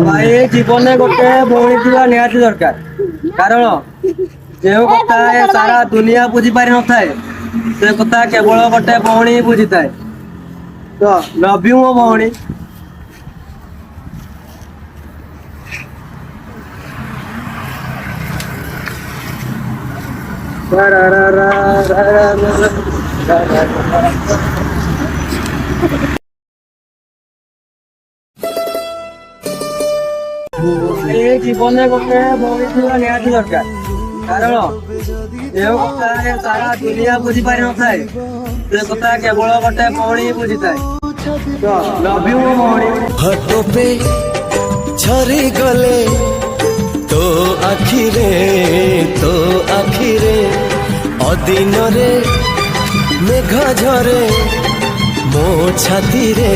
भाई जीवन में गोटे भौणी थी निहाती दरकार कारण जो कथा सारा दुनिया बुझी पारि न थाए से कथा केवल गोटे भौणी बुझी थाए। तो लव यू मो भौणी। जीवन में गोटे भौणी थी निहाती दरकार कारण जो कथा सारा दुनिया बुझी पारि न थाए से कथा केवल गोटे भौणी बुझी थाए। तो लव यू मो भौणी। हटो पे झरी गले तो आखिरे अदिन रे मेघ झरे मो छाती रे।